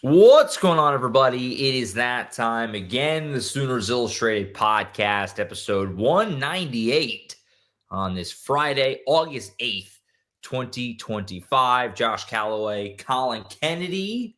What's going on, everybody? It is that time again. The Sooners Illustrated podcast, episode 198 on this Friday, August 8th, 2025. Josh Callaway, Collin Kennedy,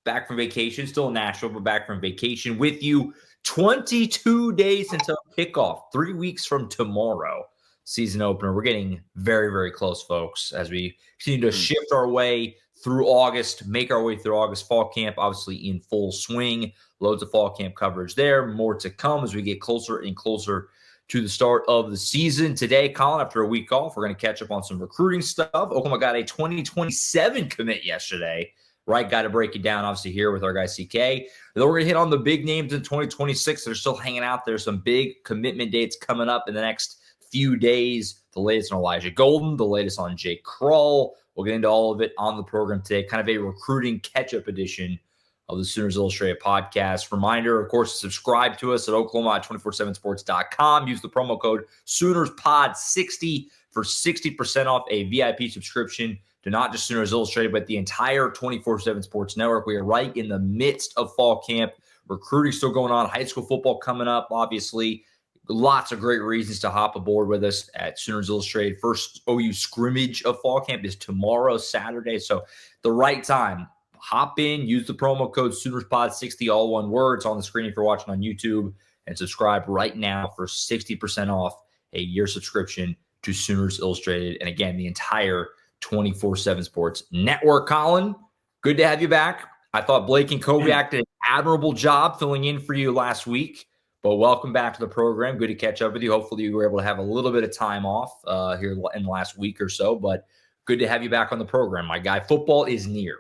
back from vacation, still in Nashville, but back from vacation with you. 22 days until kickoff, 3 weeks from tomorrow, season opener. We're getting very, very close, folks, as we continue to shift our way through August, make our way through August. Fall camp, obviously in full swing. Loads of fall camp coverage there. More to come as we get closer and closer to the start of the season. Today, Collin, after a week off, we're going to catch up on some recruiting stuff. Oklahoma got a 2027 commit yesterday. Right, got to break it down, obviously, here with our guy CK. Then we're going to hit on the big names in 2026. They're still hanging out there. Some big commitment dates coming up in the next few days. The latest on Elijah Golden, the latest on Jake Kreul. We'll get into all of it on the program today, kind of a recruiting catch-up edition of the Sooners Illustrated podcast. Reminder, of course, to subscribe to us at Oklahoma247sports.com. Use the promo code SoonersPod60 for 60% off a VIP subscription to not just Sooners Illustrated, but the entire 24/7 Sports Network. We are right in the midst of fall camp. Recruiting still going on. High school football coming up, obviously. Lots of great reasons to hop aboard with us at Sooners Illustrated. First OU scrimmage of fall camp is tomorrow, Saturday. So the right time. Hop in, use the promo code SoonersPod60, all one word. It's on the screen if you're watching on YouTube. And subscribe right now for 60% off a year subscription to Sooners Illustrated. And again, the entire 24/7 Sports Network. Collin, good to have you back. I thought Blake and Kovac did an admirable job filling in for you last week. But welcome back to the program. Good to catch up with you. Hopefully you were able to have a little bit of time off here in the last week or so. But good to have you back on the program, my guy. Football is near.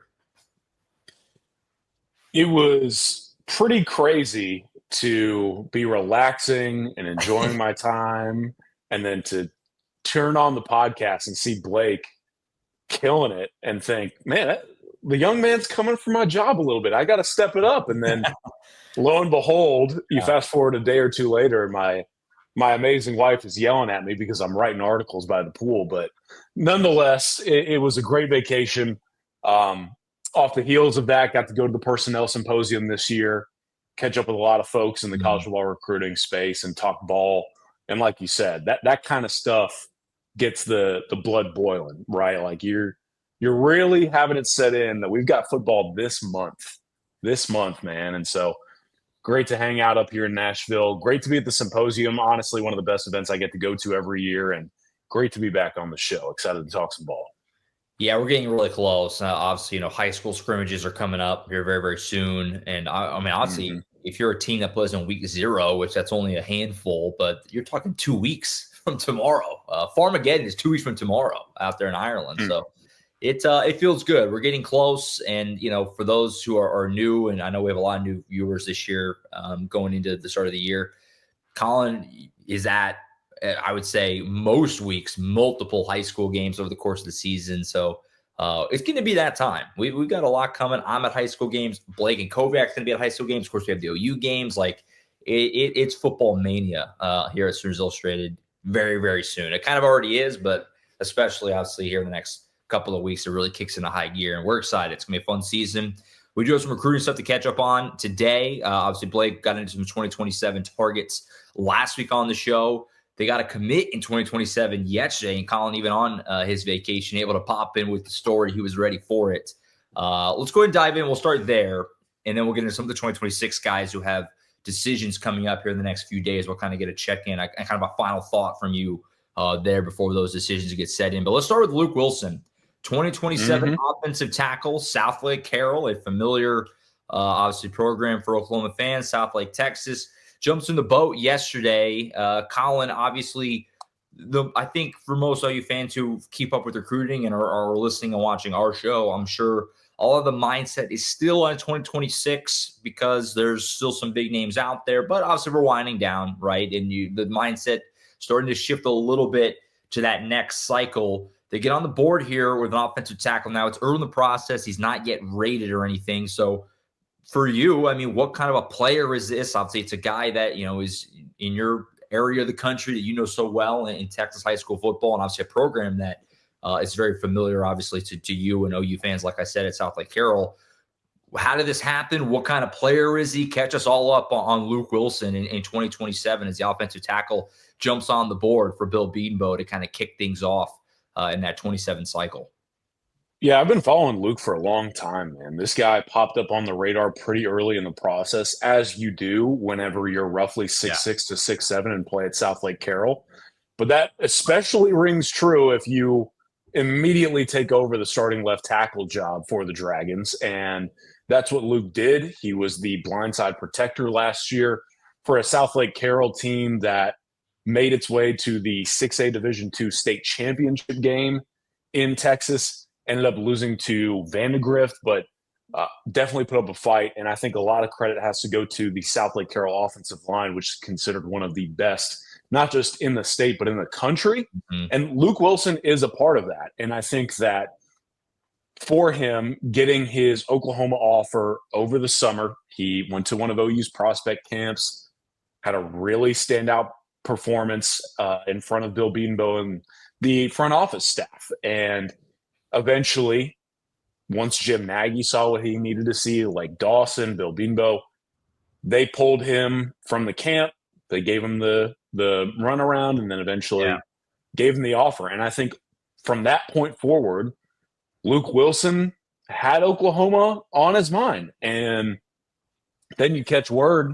It was pretty crazy to be relaxing and enjoying my time, and then to turn on the podcast and see Blake killing it and think, man, the young man's coming for my job a little bit. I got to step it up. And then lo and behold, you fast forward a day or two later, my amazing wife is yelling at me because I'm writing articles by the pool. But nonetheless, it was a great vacation. Off the heels of that, got to go to the Personnel Symposium this year, catch up with a lot of folks in the college football recruiting space and talk ball. And like you said, that kind of stuff gets the blood boiling, right? Like you're really having it set in that we've got football this month, man. And so great to hang out up here in Nashville. Great to be at the symposium. Honestly, one of the best events I get to go to every year, and great to be back on the show. Excited to talk some ball. Yeah, we're getting really close. Obviously, high school scrimmages are coming up here very, very soon. And I mean, obviously, if you're a team that plays in week 0, which that's only a handful, but you're talking 2 weeks from tomorrow. Farmageddon is 2 weeks from tomorrow out there in Ireland. So it feels good. We're getting close. And, for those who are new, and I know we have a lot of new viewers this year going into the start of the year, Collin is at, I would say, most weeks, multiple high school games over the course of the season. So it's going to be that time. We've got a lot coming. I'm at high school games. Blake and Kovac's going to be at high school games. Of course, we have the OU games. Like it's football mania here at Sooners Illustrated very, very soon. It kind of already is, but especially obviously here in the next couple of weeks, it really kicks into high gear. And we're excited. It's going to be a fun season. We do have some recruiting stuff to catch up on today. Obviously, Blake got into some 2027 targets last week on the show. They got a commit in 2027 yesterday, and Collin, even on his vacation, able to pop in with the story. He was ready for it. Let's go ahead and dive in. We'll start there, and then we'll get into some of the 2026 guys who have decisions coming up here in the next few days. We'll kind of get a check-in, and kind of a final thought from you there before those decisions get set in. But let's start with Luke Wilson, 2027 offensive tackle, Southlake Carroll, a familiar, obviously, program for Oklahoma fans, Southlake, Texas. Jumps in the boat yesterday. Collin, obviously, I think for most OU fans who keep up with recruiting and are listening and watching our show, I'm sure all of the mindset is still on 2026 because there's still some big names out there. But obviously, we're winding down, right? And the mindset starting to shift a little bit to that next cycle. They get on the board here with an offensive tackle. Now, it's early in the process. He's not yet rated or anything. So, for you, I mean, what kind of a player is this? Obviously, it's a guy that, is in your area of the country that you know so well in Texas high school football, and obviously a program that is very familiar, obviously, to you and OU fans, like I said, at Southlake Carroll. How did this happen? What kind of player is he? Catch us all up on Luke Wilson in 2027 as the offensive tackle jumps on the board for Bill Bedenbaugh to kind of kick things off in that 27 cycle. Yeah, I've been following Luke for a long time, man. This guy popped up on the radar pretty early in the process, as you do whenever you're roughly 6'6" to 6'7" and play at South Lake Carroll. But that especially rings true if you immediately take over the starting left tackle job for the Dragons. And that's what Luke did. He was the blindside protector last year for a South Lake Carroll team that made its way to the 6A Division II state championship game in Texas. Ended up losing to Vandegrift, but definitely put up a fight. And I think a lot of credit has to go to the South Lake Carroll offensive line, which is considered one of the best, not just in the state, but in the country. Mm-hmm. And Luke Wilson is a part of that. And I think that for him getting his Oklahoma offer over the summer, he went to one of OU's prospect camps, had a really standout performance in front of Bill Bedenbaugh and the front office staff. And eventually, once Jim Nagy saw what he needed to see, like Dawson, Bill Bedenbaugh, they pulled him from the camp. They gave him the runaround and then eventually gave him the offer. And I think from that point forward, Luke Wilson had Oklahoma on his mind. And then you catch word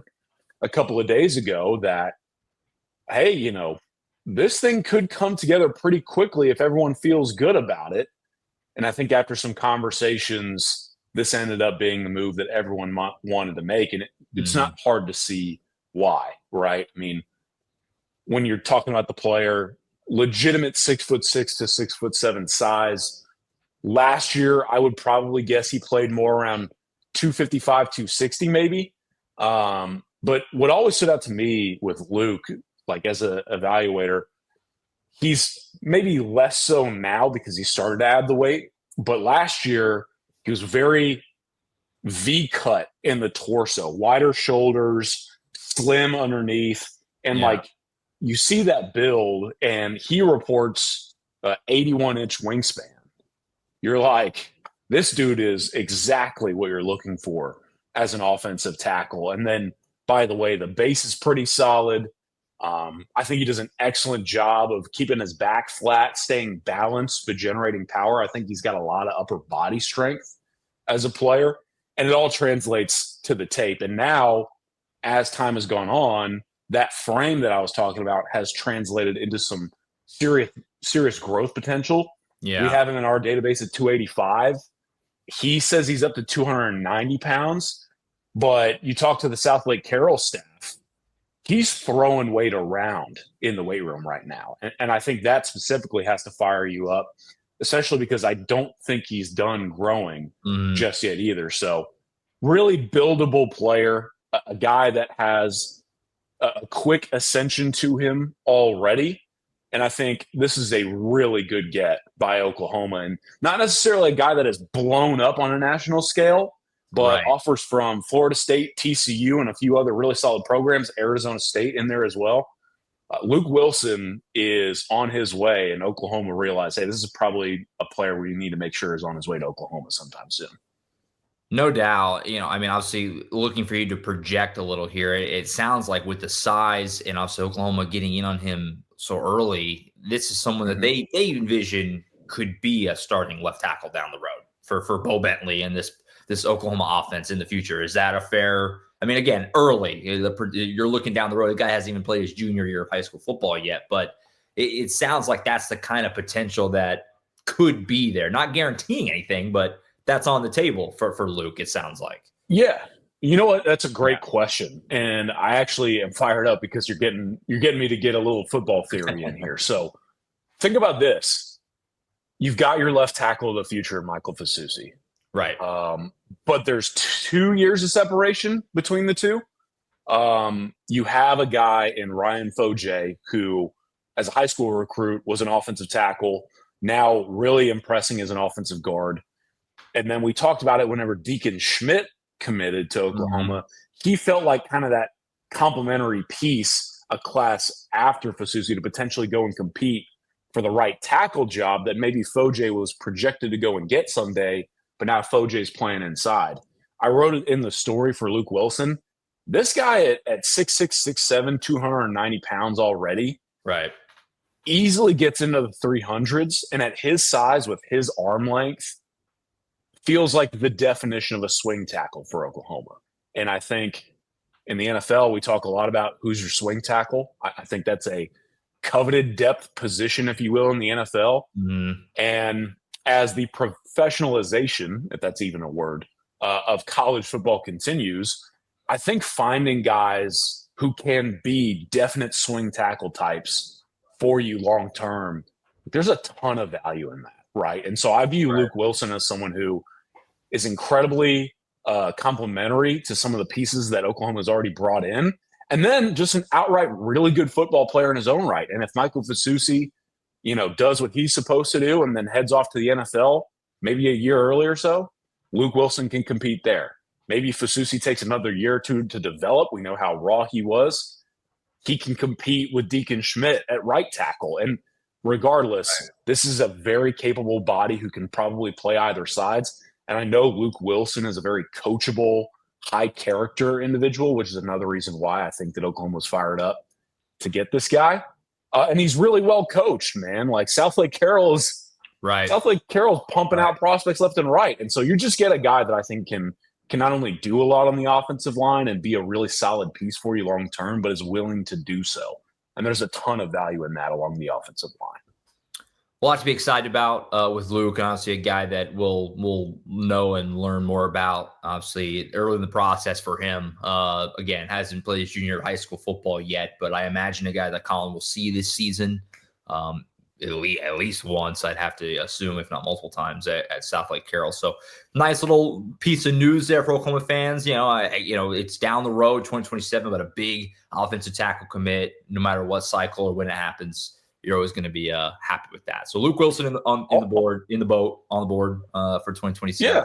a couple of days ago that, hey, you know, this thing could come together pretty quickly if everyone feels good about it. And I think after some conversations, this ended up being the move that everyone wanted to make. And it's not hard to see why, right? I mean, when you're talking about the player, legitimate 6'6" to 6'7" size. Last year, I would probably guess he played more around 255, 260 maybe. But what always stood out to me with Luke, like as an evaluator, he's maybe less so now because he started to add the weight. But last year, he was very V-cut in the torso, wider shoulders, slim underneath. And, like, you see that build, and he reports 81-inch wingspan. You're like, this dude is exactly what you're looking for as an offensive tackle. And then, by the way, the base is pretty solid. I think he does an excellent job of keeping his back flat, staying balanced, but generating power. I think he's got a lot of upper body strength as a player, and it all translates to the tape. And now, as time has gone on, that frame that I was talking about has translated into some serious growth potential. Yeah. We have him in our database at 285. He says he's up to 290 pounds, but you talk to the South Lake Carroll staff, he's throwing weight around in the weight room right now. And I think that specifically has to fire you up, especially because I don't think he's done growing just yet either. So really buildable player, a guy that has a quick ascension to him already. And I think this is a really good get by Oklahoma, and not necessarily a guy that has blown up on a national scale, but offers from Florida State, TCU, and a few other really solid programs, Arizona State in there as well. Luke Wilson is on his way, and Oklahoma realized, hey, this is probably a player we need to make sure is on his way to Oklahoma sometime soon. No doubt. You know, I mean, obviously looking for you to project a little here, it sounds like with the size and also Oklahoma getting in on him so early, this is someone that they envision could be a starting left tackle down the road for Bo Bentley and this Oklahoma offense in the future. Is that a fair? I mean, again, early. You're looking down the road. The guy hasn't even played his junior year of high school football yet, but it sounds like that's the kind of potential that could be there. Not guaranteeing anything, but that's on the table for Luke, it sounds like. Yeah. You know what? That's a great question. And I actually am fired up because you're getting me to get a little football theory in here. So think about this. You've got your left tackle of the future, Michael Fasusi. Right. But there's 2 years of separation between the two. You have a guy in Ryan Foje who, as a high school recruit, was an offensive tackle, now really impressing as an offensive guard. And then we talked about it whenever Deacon Schmidt committed to Oklahoma. He felt like kind of that complementary piece, a class after Fasusi, to potentially go and compete for the right tackle job that maybe Foje was projected to go and get someday, but now Foje's playing inside. I wrote it in the story for Luke Wilson. This guy at 6'6", 6'7", 290 pounds already, Right. easily gets into the 300s. And at his size, with his arm length, feels like the definition of a swing tackle for Oklahoma. And I think in the NFL, we talk a lot about who's your swing tackle. I think that's a coveted depth position, if you will, in the NFL. Mm-hmm. And as the professionalization, if that's even a word, of college football continues, I think finding guys who can be definite swing tackle types for you long term, there's a ton of value in that, right? And so I view Luke Wilson as someone who is incredibly complementary to some of the pieces that Oklahoma has already brought in, and then just an outright really good football player in his own right. And if Michael Fasusi, does what he's supposed to do and then heads off to the NFL maybe a year early or so, Luke Wilson can compete there. Maybe Fasusi takes another year or two to develop. We know how raw he was. He can compete with Deacon Schmidt at right tackle. And regardless, this is a very capable body who can probably play either sides. And I know Luke Wilson is a very coachable, high-character individual, which is another reason why I think that Oklahoma was fired up to get this guy. And he's really well coached, man. Like Southlake Carroll's pumping out prospects left and right. And so you just get a guy that I think can not only do a lot on the offensive line and be a really solid piece for you long term, but is willing to do so. And there's a ton of value in that along the offensive line. A lot to be excited about with Luke. Honestly, a guy that we'll know and learn more about. Obviously, early in the process for him. Again, hasn't played his junior high school football yet, but I imagine a guy that Collin will see this season at least once. I'd have to assume, if not multiple times, at Southlake Carroll. So nice little piece of news there for Oklahoma fans. It's down the road, 2027, but a big offensive tackle commit, no matter what cycle or when it happens. You're always going to be happy with that. So Luke Wilson on the board for 2027. Yeah.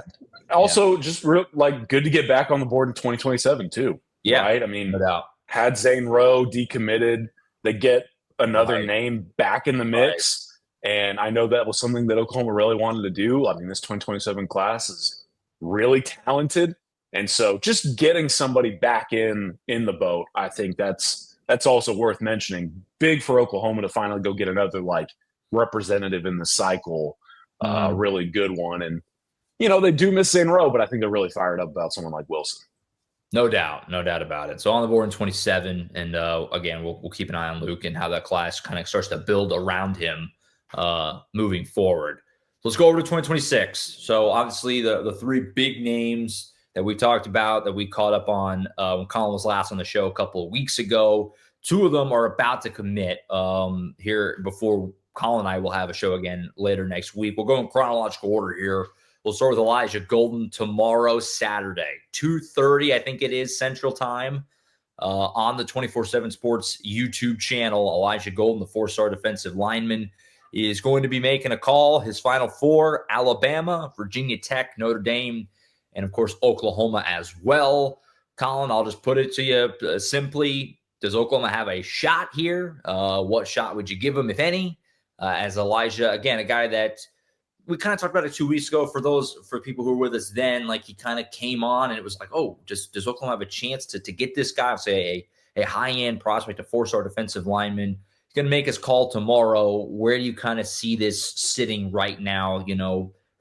Also, just good to get back on the board in 2027 too. Yeah. Right. I mean, no doubt. Had Zane Rowe decommitted, they get another name back in the mix. Right. And I know that was something that Oklahoma really wanted to do. I mean, this 2027 class is really talented. And so just getting somebody back in the boat, I think that's also worth mentioning. Big for Oklahoma to finally go get another representative in the cycle, really good one. And, they do miss Zane Rowe, but I think they're really fired up about someone like Wilson. No doubt about it. So on the board in 27, and again, we'll keep an eye on Luke and how that class kind of starts to build around him moving forward. So let's go over to 2026. So obviously the three big names that we talked about, that we caught up on when Collin was last on the show a couple of weeks ago. Two of them are about to commit here before Collin and I will have a show again later next week. We'll go in chronological order here. We'll start with Elijah Golden tomorrow, Saturday, 2:30, I think it is, Central Time, on the 24/7 Sports YouTube channel. Elijah Golden, the four-star defensive lineman, is going to be making a call. His Final Four: Alabama, Virginia Tech, Notre Dame, and, of course, Oklahoma as well. Collin, I'll just put it to you simply. Does Oklahoma have a shot here? What shot would you give him, if any? As Elijah, again, a guy that we kind of talked about it 2 weeks ago. For people who were with us then, he kind of came on and it was like, oh, does Oklahoma have a chance to get this guy? Say a high-end prospect, a four-star defensive lineman. He's going to make his call tomorrow. Where do you kind of see this sitting right now?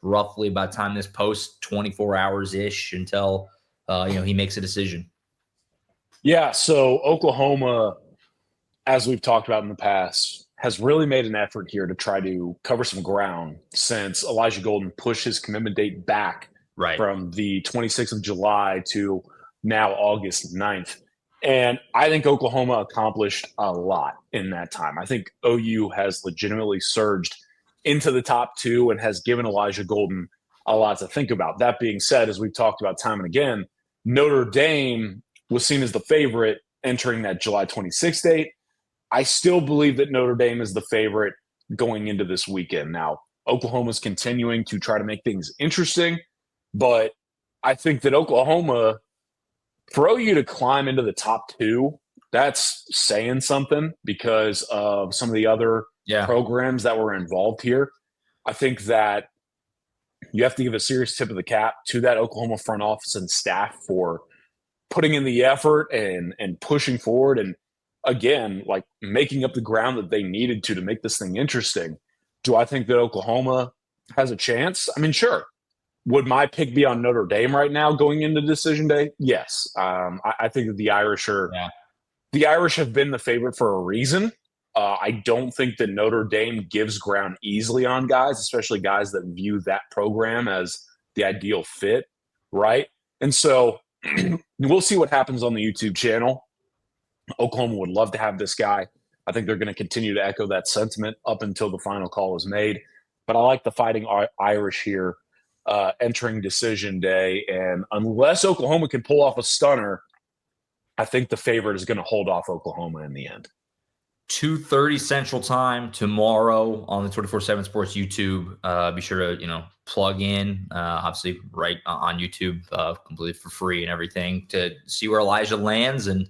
Roughly by the time this posts, 24 hours-ish until he makes a decision. Yeah, so Oklahoma, as we've talked about in the past, has really made an effort here to try to cover some ground since Elijah Golden pushed his commitment date back from the 26th of July to now August 9th. And I think Oklahoma accomplished a lot in that time. I think OU has legitimately surged into the top two and has given Elijah Golden a lot to think about. That being said, as we've talked about time and again, Notre Dame was seen as the favorite entering that July 26th date. I still believe that Notre Dame is the favorite going into this weekend. Now, Oklahoma's continuing to try to make things interesting, but I think that Oklahoma, for OU to climb into the top two, that's saying something because of some of the other programs that were involved here. I think that you have to give a serious tip of the cap to that Oklahoma front office and staff for putting in the effort and pushing forward and, again, like making up the ground that they needed to make this thing interesting. Do I think that Oklahoma has a chance? I mean, sure. Would my pick be on Notre Dame right now going into decision day? Yes. I think that the Irish have been the favorite for a reason. I don't think that Notre Dame gives ground easily on guys, especially guys that view that program as the ideal fit, right? And so we'll see what happens on the YouTube channel. Oklahoma would love to have this guy. I think they're going to continue to echo that sentiment up until the final call is made. But I like the Fighting Irish here entering decision day. And unless Oklahoma can pull off a stunner, I think the favorite is going to hold off Oklahoma in the end. 2:30 Central Time tomorrow on the 24/7 Sports YouTube. Be sure to plug in, obviously right on YouTube, completely for free and everything, to see where Elijah lands. And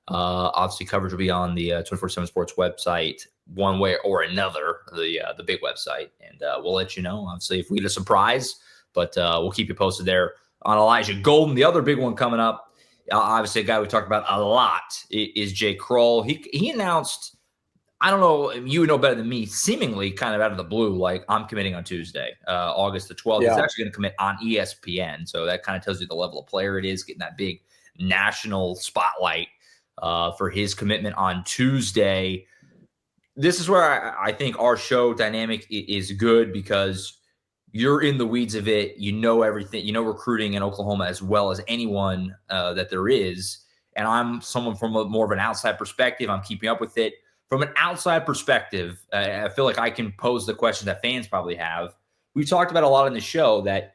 obviously coverage will be on the 24/7 Sports website one way or another, the big website, and we'll let you know. Obviously, if we get a surprise, but we'll keep you posted there on Elijah Golden. The other big one coming up, obviously a guy we talked about a lot, is Jay Kreul. He announced, I don't know, you would know better than me, seemingly kind of out of the blue, like, I'm committing on Tuesday, August the 12th. Yeah. He's actually going to commit on ESPN. So that kind of tells you the level of player it is, getting that big national spotlight for his commitment on Tuesday. This is where I think our show dynamic is good, because you're in the weeds of it. You know everything. You know recruiting in Oklahoma as well as anyone that there is. And I'm someone from more of an outside perspective. I'm keeping up with it. From an outside perspective, I feel like I can pose the question that fans probably have. We've talked about a lot in the show that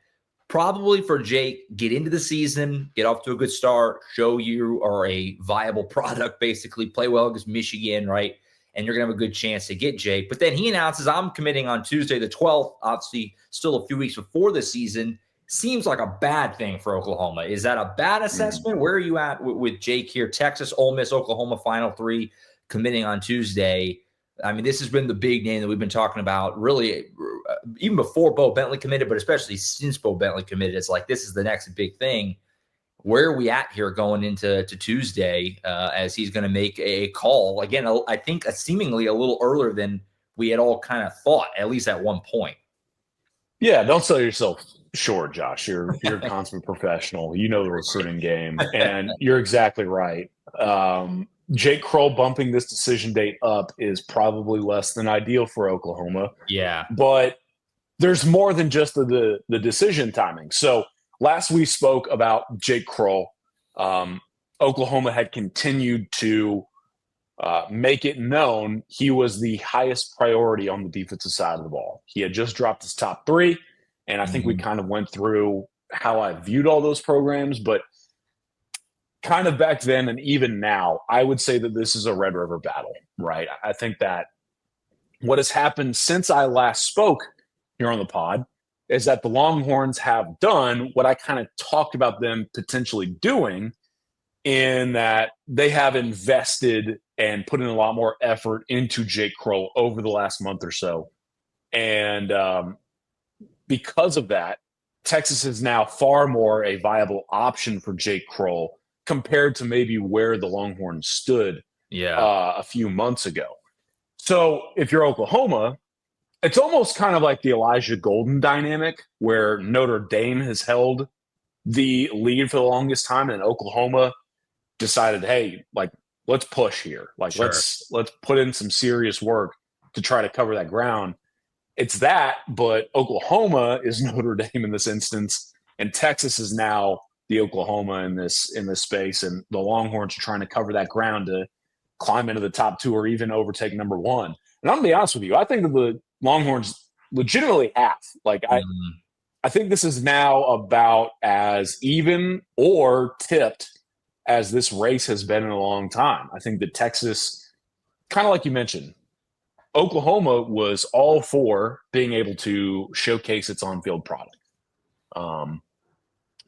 probably for Jake, get into the season, get off to a good start, show you are a viable product, basically play well against Michigan, right? And you're going to have a good chance to get Jake. But then he announces, I'm committing on Tuesday the 12th, obviously still a few weeks before the season. Seems like a bad thing for Oklahoma. Is that a bad assessment? Where are you at with Jake here? Texas, Ole Miss, Oklahoma, Final Three, committing on Tuesday. I mean, this has been the big name that we've been talking about, really, even before Bo Bentley committed, but especially since Bo Bentley committed. It's like, this is the next big thing. Where are we at here going into Tuesday as he's going to make a call? Again, I think seemingly a little earlier than we had all kind of thought, at least at one point. Yeah, don't sell yourself short, Josh. You're a consummate professional. You know the recruiting game, and you're exactly right. Jake Kreul bumping this decision date up is probably less than ideal for Oklahoma. Yeah. But there's more than just the decision timing. So last we spoke about Jake Kreul, Oklahoma had continued to make it known he was the highest priority on the defensive side of the ball. He had just dropped his top three, and I think we kind of went through how I viewed all those programs, but kind of back then and even now, I would say that this is a Red River battle, right? I think that what has happened since I last spoke here on the pod is that the Longhorns have done what I kind of talked about them potentially doing, in that they have invested and put in a lot more effort into Jake Kreul over the last month or so. And because of that, Texas is now far more a viable option for Jake Kreul compared to maybe where the Longhorns stood a few months ago. So if you're Oklahoma, it's almost kind of like the Elijah Golden dynamic, where Notre Dame has held the lead for the longest time, and Oklahoma decided, hey, like, let's push here. Like, sure, let's put in some serious work to try to cover that ground. It's that, but Oklahoma is Notre Dame in this instance, and Texas is now the Oklahoma in this space, and the Longhorns are trying to cover that ground to climb into the top two or even overtake number one. And I'm gonna be honest with you, I think that the Longhorns legitimately have. Like, I think this is now about as even or tipped as this race has been in a long time. I think that Texas, kind of like you mentioned, Oklahoma was all for being able to showcase its on-field product.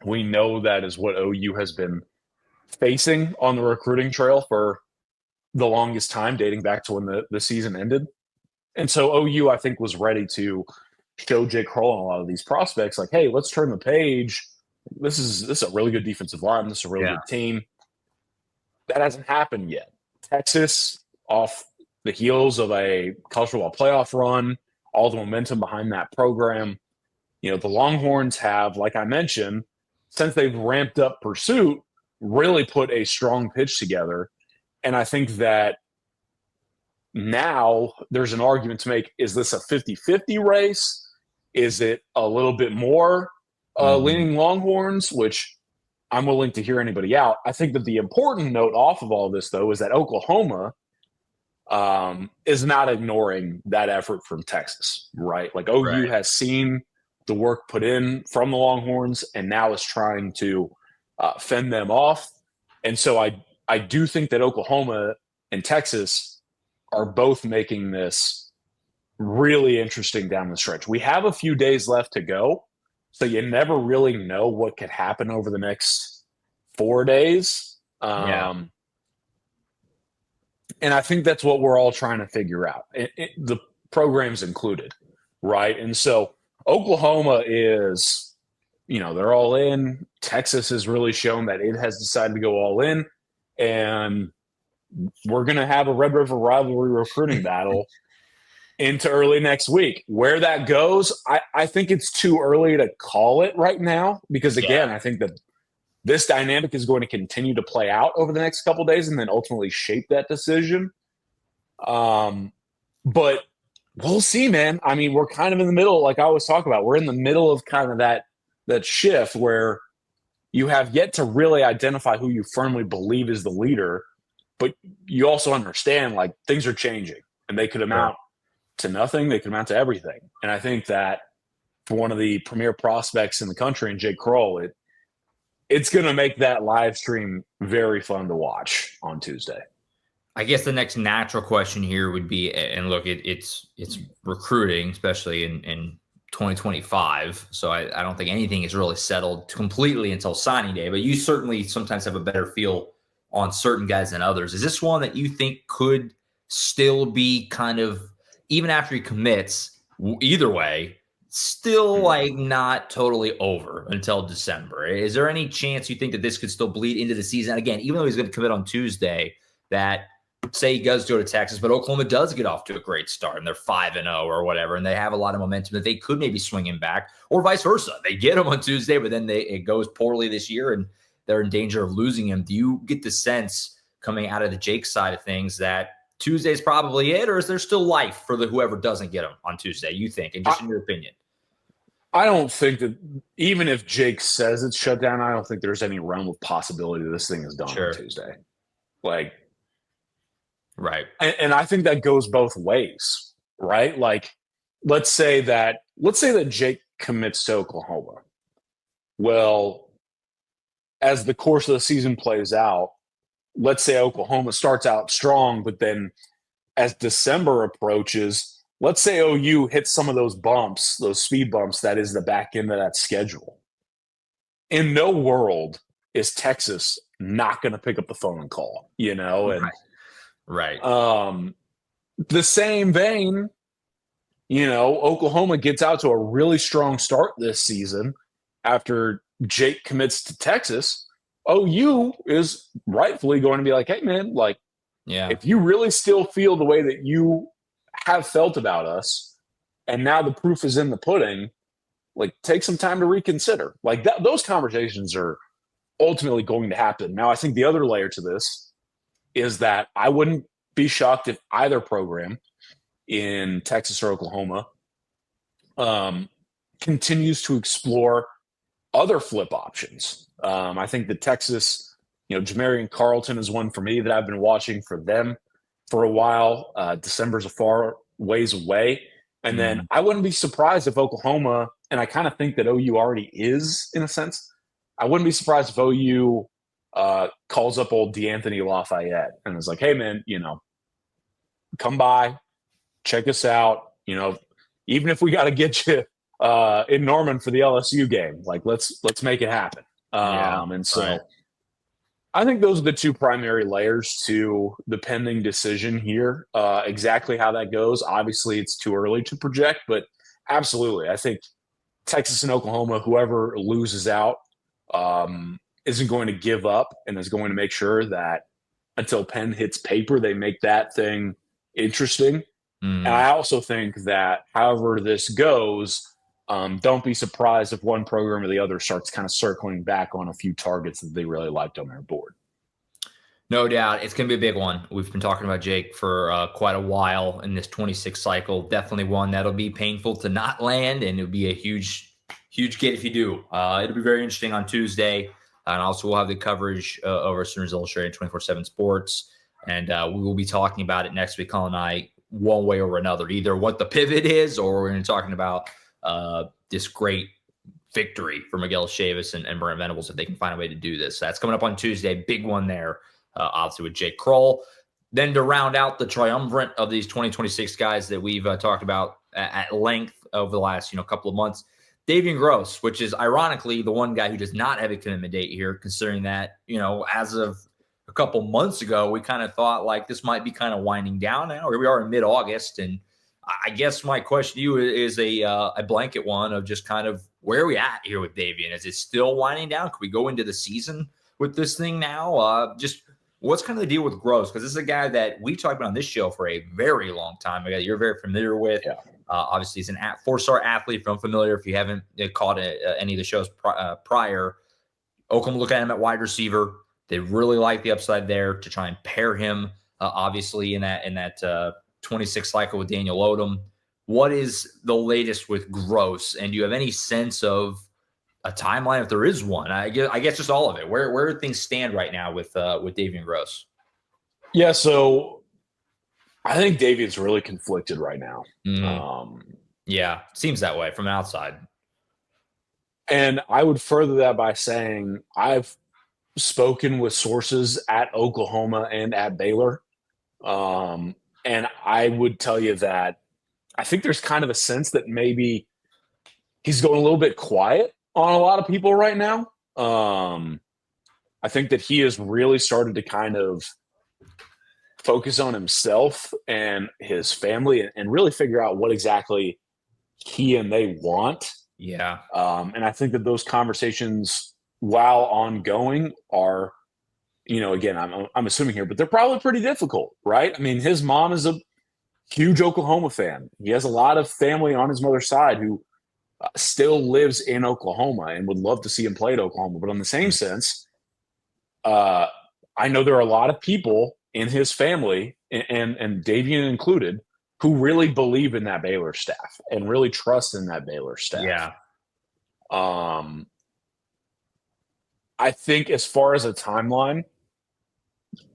We know that is what OU has been facing on the recruiting trail for the longest time, dating back to when the season ended. And so OU, I think, was ready to show Jake Kreul and a lot of these prospects, like, hey, let's turn the page. This is a really good defensive line. This is a really good team. That hasn't happened yet. Texas, off the heels of a college football playoff run, all the momentum behind that program. The Longhorns have, like I mentioned, since they've ramped up pursuit, really put a strong pitch together. And I think that now there's an argument to make. Is this a 50-50 race? Is it a little bit more leaning Longhorns, which I'm willing to hear anybody out. I think that the important note off of all this, though, is that Oklahoma is not ignoring that effort from Texas, right? Like OU has seen the work put in from the Longhorns and now is trying to fend them off. And so I do think that Oklahoma and Texas are both making this really interesting down the stretch. We have a few days left to go, so you never really know what could happen over the next 4 days. And I think that's what we're all trying to figure out, the programs included, right? And so Oklahoma is, they're all in. Texas has really shown that it has decided to go all in. And we're going to have a Red River rivalry recruiting battle into early next week. Where that goes, I think it's too early to call it right now because, again, I think that this dynamic is going to continue to play out over the next couple of days and then ultimately shape that decision. But we'll see, man. I mean, we're kind of in the middle, like I always talk about. We're in the middle of kind of that shift where you have yet to really identify who you firmly believe is the leader, but you also understand, like, things are changing, and they could amount to nothing. They could amount to everything. And I think that for one of the premier prospects in the country, and Jake Kreul, it's going to make that live stream very fun to watch on Tuesday. I guess the next natural question here would be, and look, it's recruiting, especially in 2025. So I don't think anything is really settled completely until signing day, but you certainly sometimes have a better feel on certain guys than others. Is this one that you think could still be kind of, even after he commits, either way, still like not totally over until December? Is there any chance you think that this could still bleed into the season? Again, even though he's going to commit on Tuesday, that say he does go to Texas, but Oklahoma does get off to a great start and they're 5-0 or whatever, and they have a lot of momentum that they could maybe swing him back, or vice versa. They get him on Tuesday, but then it goes poorly this year and they're in danger of losing him. Do you get the sense coming out of the Jake side of things that Tuesday's probably it, or is there still life for whoever doesn't get him on Tuesday, you think, and just in your opinion? I don't think that, even if Jake says it's shut down, I don't think there's any realm of possibility that this thing is done on Tuesday. Right. And I think that goes both ways, right? Like, let's say that Jake commits to Oklahoma. Well, as the course of the season plays out, let's say Oklahoma starts out strong, but then as December approaches, let's say OU hits some of those bumps, those speed bumps, that is the back end of that schedule. In no world is Texas not going to pick up the phone and call, and Right. The same vein, Oklahoma gets out to a really strong start this season after Jake commits to Texas. OU is rightfully going to be like, hey, man, if you really still feel the way that you have felt about us, and now the proof is in the pudding, take some time to reconsider. Those conversations are ultimately going to happen. Now, I think the other layer to this is that I wouldn't be shocked if either program in Texas or Oklahoma continues to explore other flip options. I think that Texas, Jamarian Carlton is one for me that I've been watching for them for a while. December's a far ways away. And then I wouldn't be surprised if Oklahoma, and I kind of think that OU already is in a sense, I wouldn't be surprised if OU calls up old D'Anthony Lafayette and is like, hey, man, come by, check us out. Even if we got to get you in Norman for the LSU game, let's make it happen. And so I think those are the two primary layers to the pending decision here. Exactly how that goes, obviously it's too early to project, but Absolutely. I think Texas and Oklahoma, whoever loses out, isn't going to give up and is going to make sure that until pen hits paper, they make that thing interesting. And I also think that however this goes, don't be surprised if one program or the other starts kind of circling back on a few targets that they really liked on their board. No doubt. It's going to be a big one. We've been talking about Jake for quite a while in this 26 cycle. Definitely one that'll be painful to not land, and it'll be a huge, huge get if you do. It'll be very interesting on Tuesday. And also, we'll have the coverage over Sooners Illustrated 24/7 Sports. And we will be talking about it next week, Collin and I, one way or another, either what the pivot is, or we're going to be talking about this great victory for Miguel Chavis and Brent Venables if they can find a way to do this. So that's coming up on Tuesday. Big one there. Obviously with Jake Kreul. Then to round out the triumvirate of these 2026 guys that we've talked about at length over the last couple of months, Davian Groce, which is ironically the one guy who does not have a commitment date here, considering that as of a couple months ago we kind of thought like this might be kind of winding down now. Here we are in mid-August, and I guess my question to you is a blanket one of just kind of where are we at here with Davian? Is it still winding down? Could we go into the season with this thing now? Just what's kind of the deal with Groce? Because this is a guy that we talked about on this show for a very long time. A guy you're very familiar with. Yeah. Obviously, he's a four-star athlete. If I'm familiar, if you haven't caught any of the shows prior, Oklahoma look at him at wide receiver. They really like the upside there to try and pair him, obviously, in that 26 cycle with Daniel Odom. What is the latest with Groce? And do you have any sense of a timeline, if there is one? I guess just all of it. Where do things stand right now with Davian Groce? Yeah, so I think Davian's really conflicted right now. Yeah, seems that way from outside. And I would further that by saying I've spoken with sources at Oklahoma and at Baylor. And I would tell you that I think there's kind of a sense that maybe he's going a little bit quiet on a lot of people right now. I think that he has really started to kind of focus on himself and his family and really figure out what exactly he and they want. Yeah. And I think that those conversations, while ongoing, are, again, I'm assuming here, but they're probably pretty difficult, right? I mean, his mom is a huge Oklahoma fan. He has a lot of family on his mother's side who still lives in Oklahoma and would love to see him play at Oklahoma. But in the same sense, I know there are a lot of people in his family, and Davian included, who really believe in that Baylor staff and really trust in that Baylor staff. Yeah. I think as far as a timeline,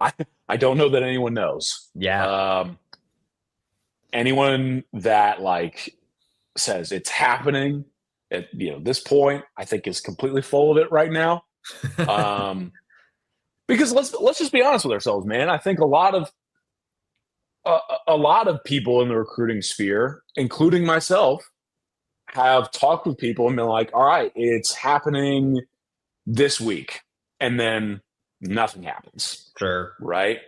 I don't know that anyone knows. Yeah. Anyone that says it's happening at this point, I think is completely full of it right now. Because let's just be honest with ourselves, man. I think a lot of people in the recruiting sphere, including myself, have talked with people and been like, all right, it's happening this week. And then nothing happens. Sure. Right.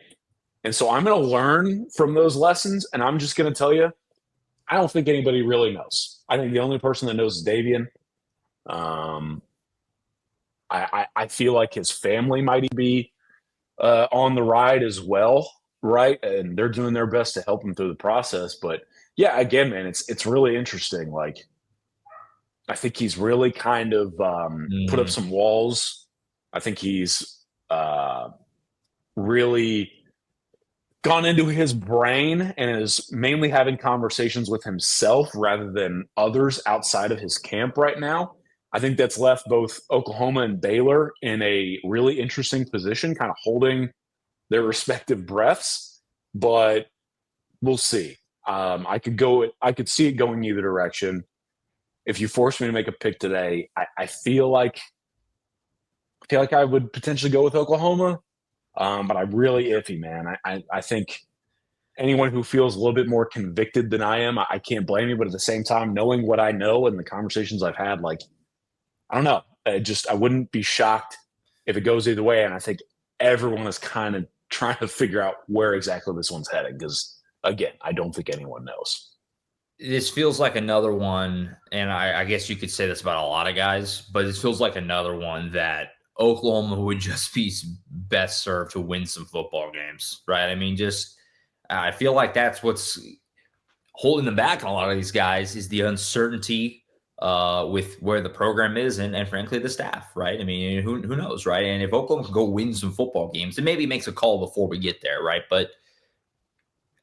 And so I'm going to learn from those lessons. And I'm just going to tell you, I don't think anybody really knows. I think the only person that knows is Davian. I feel like his family might be on the ride as well, right? And they're doing their best to help him through the process. But yeah, again, man, it's really interesting. I think he's really kind of put up some walls. I think he's really gone into his brain and is mainly having conversations with himself rather than others outside of his camp right now. I think that's left both Oklahoma and Baylor in a really interesting position, kind of holding their respective breaths, but we'll see. I could see it going either direction. If you force me to make a pick today, I feel like I would potentially go with Oklahoma. But I'm really iffy, man. I think anyone who feels a little bit more convicted than I am, I can't blame you. But at the same time, knowing what I know and the conversations I've had, I don't know. I wouldn't be shocked if it goes either way. And I think everyone is kind of trying to figure out where exactly this one's heading because, again, I don't think anyone knows. this feels like another one, and I guess you could say this about a lot of guys, but this feels like another one that Oklahoma would just be best served to win some football games, right? I mean, just I feel like that's what's holding them back on a lot of these guys is the uncertainty with where the program is and frankly the staff, right? I mean, who knows, right? And if Oklahoma can go win some football games, it maybe makes a call before we get there, right? But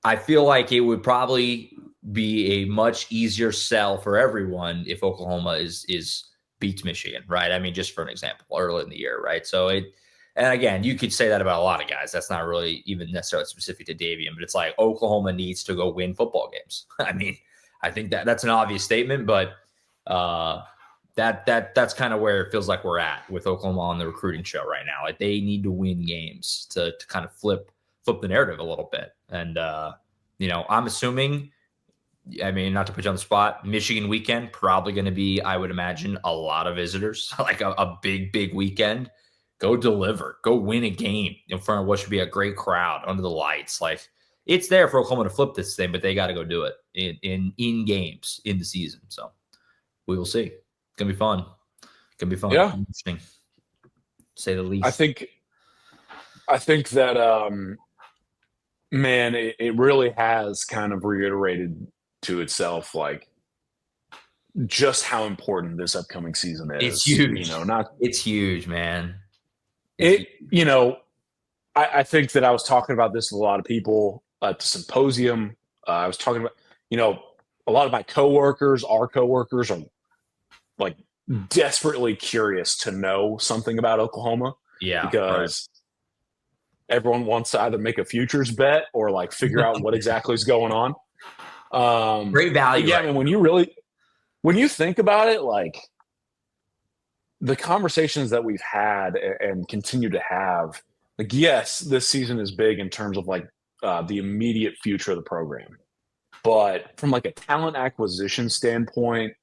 I feel like it would probably be a much easier sell for everyone if Oklahoma is beats Michigan, right? I mean, just for an example, early in the year, right? So and again, you could say that about a lot of guys. That's not really even necessarily specific to Davian, but it's like Oklahoma needs to go win football games. I mean, I think that's an obvious statement, but that's kind of where it feels like we're at with Oklahoma on the recruiting show right now. Like they need to win games to kind of flip the narrative a little bit. And I'm assuming, I mean, not to put you on the spot, Michigan weekend probably going to be, I would imagine, a lot of visitors, like a big weekend. Go deliver, go win a game in front of what should be a great crowd under the lights. Like it's there for Oklahoma to flip this thing, but they got to go do it in games in the season. So we will see. It's gonna be fun. Yeah, interesting, to say the least. I think that man, it really has kind of reiterated to itself like just how important this upcoming season is. It's huge. It's huge, man. I think that I was talking about this with a lot of people at the symposium. I was talking about, a lot of my coworkers, our coworkers are like desperately curious to know something about Oklahoma. Yeah. Because everyone wants to either make a futures bet or like figure out what exactly is going on. Great value. Yeah. Right? I mean, when you think about it, like, the conversations that we've had and continue to have, like, yes, this season is big in terms of like the immediate future of the program, but from like a talent acquisition standpoint,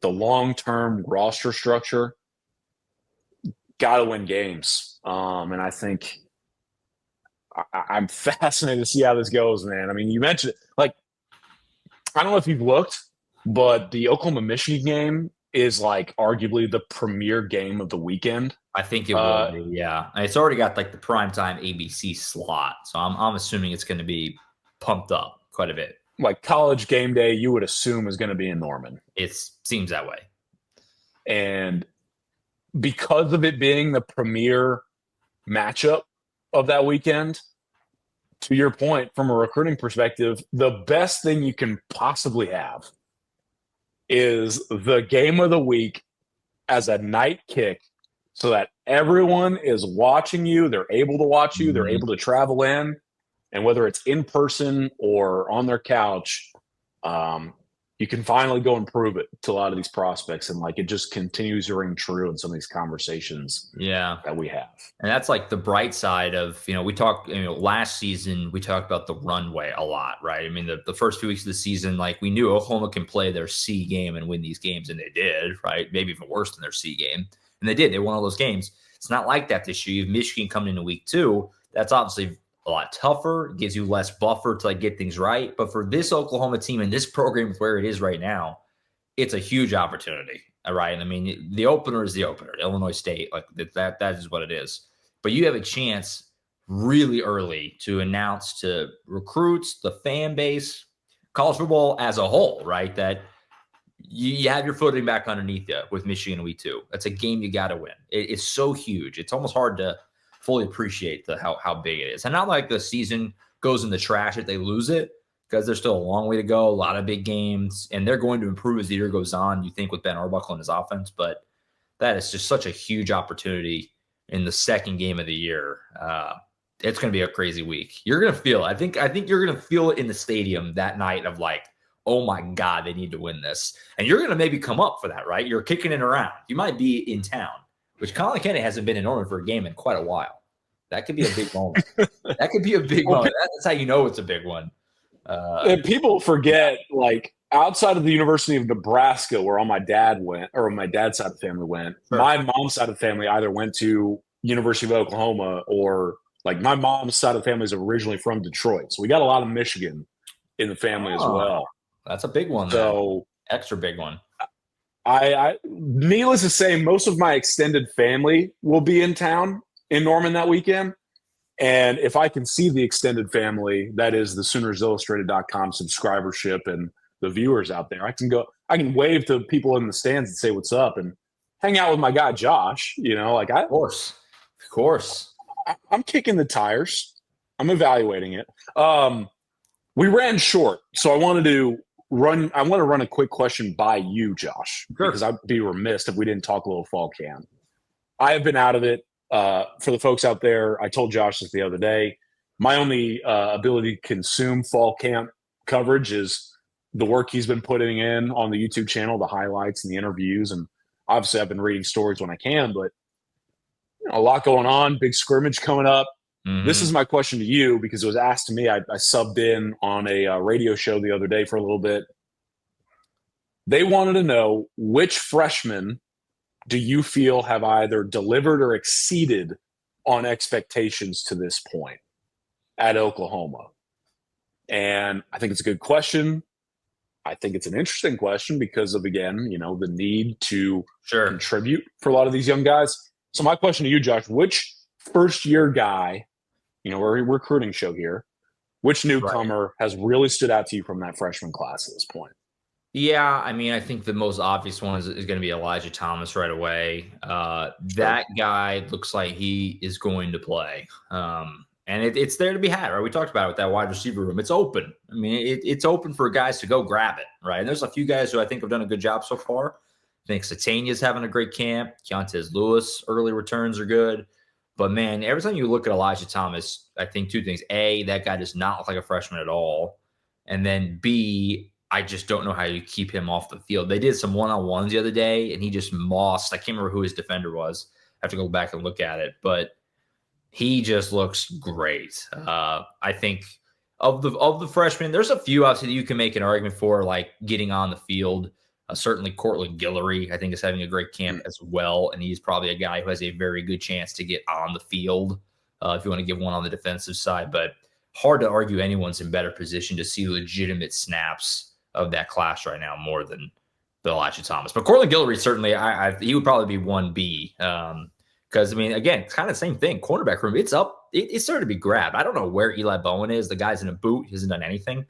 the long-term roster structure, got to win games. And I think I'm fascinated to see how this goes, man. I mean, you mentioned it. Like, I don't know if you've looked, but the Oklahoma-Michigan game is like arguably the premier game of the weekend. I think it will be, yeah. And it's already got like the primetime ABC slot, so I'm assuming it's going to be pumped up quite a bit. Like college game day, you would assume is going to be in Norman. It seems that way. And because of it being the premier matchup of that weekend, to your point, from a recruiting perspective, the best thing you can possibly have is the game of the week as a night kick so that everyone is watching you. They're able to watch you. They're able to travel in. And whether it's in person or on their couch, you can finally go and prove it to a lot of these prospects. And like, it just continues to ring true in some of these conversations that we have. And that's like the bright side of, we talked, last season, we talked about the runway a lot, right? I mean, the first few weeks of the season, like we knew Oklahoma can play their C game and win these games. And they did, right? Maybe even worse than their C game. And they did. They won all those games. It's not like that this year. You have Michigan coming into week 2. That's obviously a lot tougher. It gives you less buffer to like get things right. But for this Oklahoma team and this program with where it is right now, it's a huge opportunity. All right. I mean, the opener is the opener, Illinois State. Like that is what it is. But you have a chance really early to announce to recruits, the fan base, college football as a whole, right? That you have your footing back underneath you with Michigan week 2. That's a game you got to win. It's so huge. It's almost hard to fully appreciate how big it is. And not like the season goes in the trash if they lose it, because there's still a long way to go, a lot of big games, and they're going to improve as the year goes on, you think, with Ben Arbuckle and his offense. But that is just such a huge opportunity in the second game of the year. It's going to be a crazy week. You're going to feel it. I think you're going to feel it in the stadium that night of like, oh my God, they need to win this. And you're going to maybe come up for that, right? You're kicking it around. You might be in town, which Collin Kennedy hasn't been in Norman for a game in quite a while. That could be a big moment. That could be a big moment. That's how you know it's a big one. And people forget, like, outside of the University of Nebraska, where all my dad went, or my dad's side of the family went, sure. My mom's side of the family either went to University of Oklahoma or, like, my mom's side of the family is originally from Detroit. So we got a lot of Michigan in the family as well. That's a big one. So extra big one. I needless to say, most of my extended family will be in town in Norman that weekend. And if I can see the extended family, that is the SoonersIllustrated.com subscribership and the viewers out there, I can wave to people in the stands and say what's up and hang out with my guy Josh. Of course. I'm kicking the tires. I'm evaluating it. We ran short, so I want to run a quick question by you, Josh, because I'd be remiss if we didn't talk a little fall camp. I have been out of it. For the folks out there, I told Josh this the other day. My only ability to consume fall camp coverage is the work he's been putting in on the YouTube channel, the highlights and the interviews, and obviously I've been reading stories when I can. But a lot going on, big scrimmage coming up. Mm-hmm. This is my question to you because it was asked to me. I subbed in on a radio show the other day for a little bit. They wanted to know which freshmen do you feel have either delivered or exceeded on expectations to this point at Oklahoma? And I think it's a good question. I think it's an interesting question because of, again, the need to contribute for a lot of these young guys. So my question to you, Josh, which first-year guy, we're a recruiting show here, which newcomer has really stood out to you from that freshman class at this point? Yeah, I think the most obvious one is going to be Elijah Thomas right away. That guy looks like he is going to play. And it's there to be had, right? We talked about it with that wide receiver room. It's open. It's open for guys to go grab it, right? And there's a few guys who I think have done a good job so far. I think Satania's having a great camp. Keontez Lewis, early returns are good. But, man, every time you look at Elijah Thomas, I think two things. A, that guy does not look like a freshman at all. And then, B, I just don't know how you keep him off the field. They did some one-on-ones the other day, and he just mossed. I can't remember who his defender was. I have to go back and look at it. But he just looks great. I think of the freshmen, there's a few obviously that you can make an argument for, like getting on the field. Certainly Cortland Guillory, I think, is having a great camp as well, and he's probably a guy who has a very good chance to get on the field if you want to give one on the defensive side. But hard to argue anyone's in better position to see legitimate snaps of that class right now more than Elijah Thomas. But Cortland Guillory, certainly, he would probably be 1B. Because, again, it's kind of the same thing. Cornerback room, it's up. It's starting to be grabbed. I don't know where Eli Bowen is. The guy's in a boot. He hasn't done anything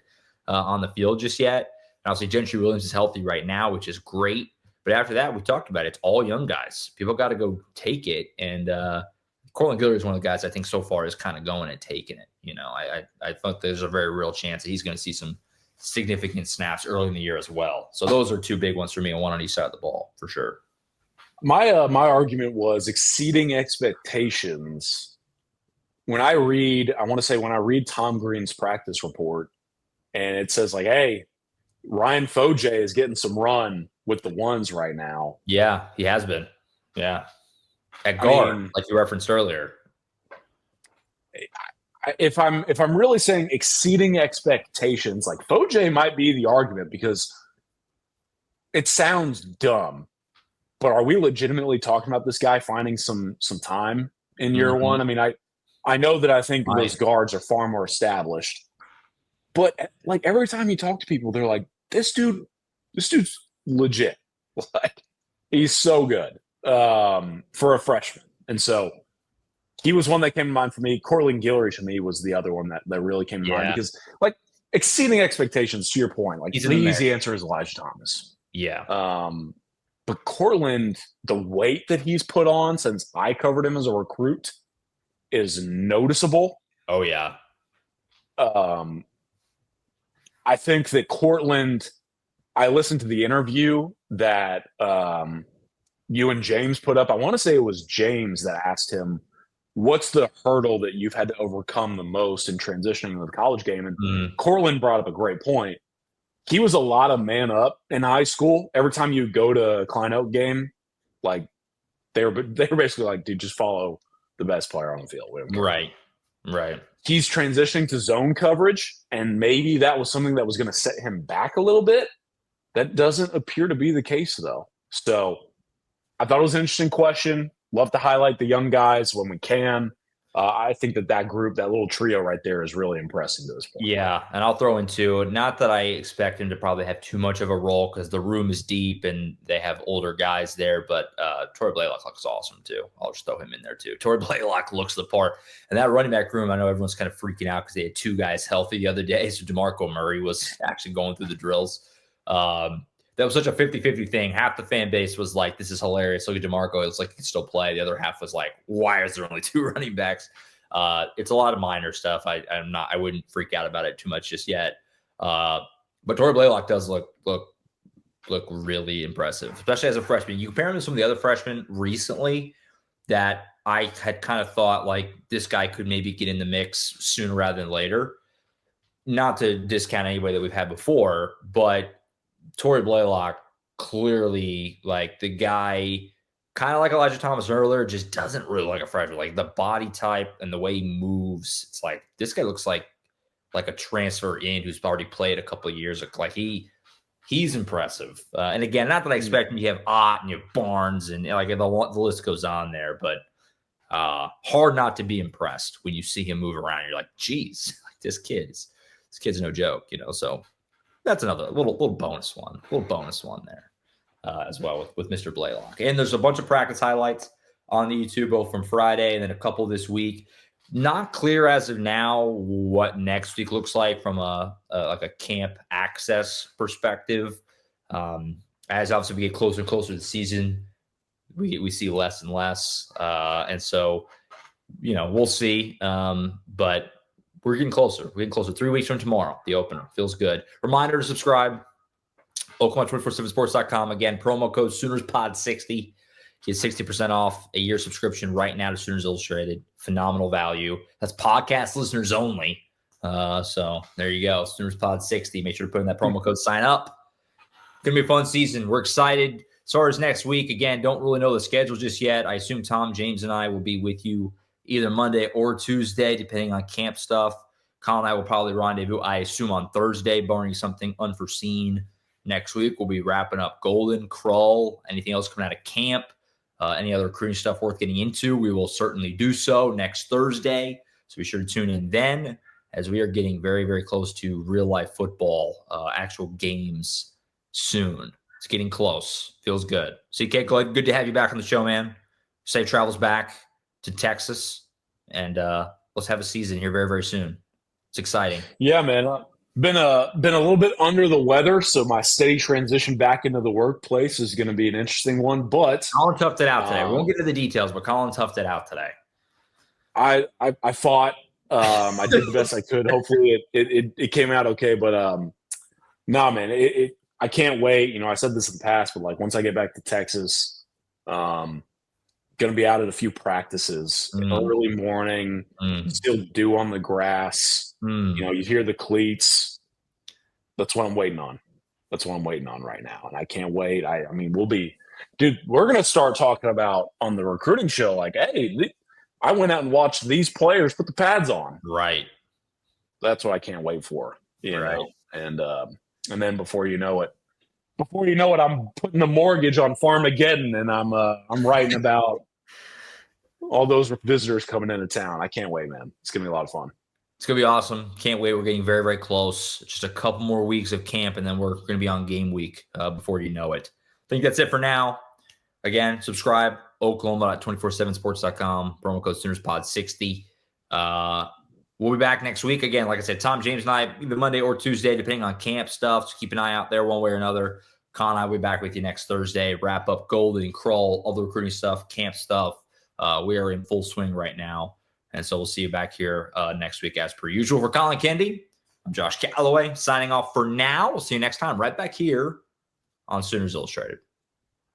on the field just yet. And obviously, Gentry Williams is healthy right now, which is great. But after that, we talked about it. It's all young guys. People got to go take it. And Cortland Guillory is one of the guys I think so far is kind of going and taking it. I think there's a very real chance that he's going to see some significant snaps early in the year as well. So those are two big ones for me, and one on each side of the ball for sure. My argument was exceeding expectations. When I read Tom Green's practice report, and it says like, hey, Ryan Foje is getting some run with the ones right now. Yeah, he has been. Yeah. At guard, like you referenced earlier. If I'm really saying exceeding expectations, like Foje might be the argument because it sounds dumb. But are we legitimately talking about this guy finding some time in year one? I know that I think those guards are far more established. But like every time you talk to people, they're like, this dude's legit. Like he's so good for a freshman. And so he was one that came to mind for me. Cortland Guillory to me was the other one that really came to mind because like exceeding expectations to your point. Like the easy answer is Elijah Thomas. Yeah. But Cortland, the weight that he's put on since I covered him as a recruit is noticeable. Oh, yeah. I think that Cortland, I listened to the interview that you and James put up. I want to say it was James that asked him, what's the hurdle that you've had to overcome the most in transitioning to the college game? And Cortland brought up a great point. He was a lot of man up in high school. Every time you go to a Klein Oak game, like they were basically like, dude, just follow the best player on the field. Right. He's transitioning to zone coverage, and maybe that was something that was going to set him back a little bit. That doesn't appear to be the case, though. So I thought it was an interesting question. Love to highlight the young guys when we can. I think that group, that little trio right there, is really impressive to this point. Yeah, and I'll throw in too. Not that I expect him to probably have too much of a role because the room is deep and they have older guys there. But Torrey Blaylock looks awesome too. I'll just throw him in there too. Torrey Blaylock looks the part, and that running back room. I know everyone's kind of freaking out because they had 2 guys healthy the other day. So DeMarco Murray was actually going through the drills. That was such a 50-50 thing. Half the fan base was like, "This is hilarious. Look at DeMarco. It's like he can still play." The other half was like, "Why is there only 2 running backs?" It's a lot of minor stuff. I wouldn't freak out about it too much just yet. But Torrey Blaylock does look really impressive, especially as a freshman. You compare him to some of the other freshmen recently that I had kind of thought like this guy could maybe get in the mix sooner rather than later. Not to discount anybody that we've had before, but Torrey Blaylock clearly like the guy. Kind of like Elijah Thomas earlier, just doesn't really like a freshman. Like the body type and the way he moves, it's like this guy looks like a transfer in who's already played a couple of years. Like he's impressive. And again, not that I expect him to have Ott and you have Barnes and like the list goes on there, but hard not to be impressed when you see him move around. You're like, geez, like this kid's no joke, So that's another little bonus one there. As well with Mr. Blaylock. And there's a bunch of practice highlights on the YouTube, both from Friday and then a couple this week. Not clear as of now what next week looks like from a camp access perspective. As obviously we get closer and closer to the season, we see less and less. And so, we'll see. But we're getting closer. We're getting closer. 3 weeks from tomorrow, the opener. Feels good. Reminder to subscribe. Oklahoma247sports.com. Again, promo code SoonersPod60. Get 60% off a year subscription right now to Sooners Illustrated. Phenomenal value. That's podcast listeners only. So there you go. SoonersPod60. Make sure to put in that promo code. Sign up. Going to be a fun season. We're excited. As far as next week, again, don't really know the schedule just yet. I assume Tom, James, and I will be with you either Monday or Tuesday, depending on camp stuff. Collin and I will probably rendezvous, I assume, on Thursday, barring something unforeseen. Next week, we'll be wrapping up Golden, Kreul, anything else coming out of camp, any other recruiting stuff worth getting into. We will certainly do so next Thursday. So be sure to tune in then as we are getting very, very close to real-life football, actual games soon. It's getting close. Feels good. CK, good to have you back on the show, man. Safe travels back to Texas, and let's have a season here very, very soon. It's exciting. Yeah, man. Been a little bit under the weather, so my steady transition back into the workplace is going to be an interesting one. But Collin toughed it out today. We won't get into the details, but Collin toughed it out today. I fought. I did the best I could. Hopefully, it came out okay. But nah, man, I can't wait. I said this in the past, but like once I get back to Texas, going to be out at a few practices early morning. Still dew on the grass. You hear the cleats. That's what I'm waiting on. That's what I'm waiting on right now. And I can't wait. I mean, we're going to start talking about on the recruiting show, like, hey, I went out and watched these players put the pads on. Right. That's what I can't wait for, know? And then before you know it, I'm putting the mortgage on Farmageddon and I'm writing about all those visitors coming into town. I can't wait, man. It's going to be a lot of fun. It's going to be awesome. Can't wait. We're getting very, very close. Just a couple more weeks of camp, and then we're going to be on game week before you know it. I think that's it for now. Again, subscribe, Oklahoma.247sports.com, promo code SoonersPod60. We'll be back next week. Again, like I said, Tom, James, and I, either Monday or Tuesday, depending on camp stuff. So keep an eye out there one way or another. Con and I will be back with you next Thursday. Wrap up Golden, Kreul, all the recruiting stuff, camp stuff. We are in full swing right now. And so we'll see you back here next week as per usual. For Collin Kendi, I'm Josh Callaway signing off for now. We'll see you next time right back here on Sooners Illustrated.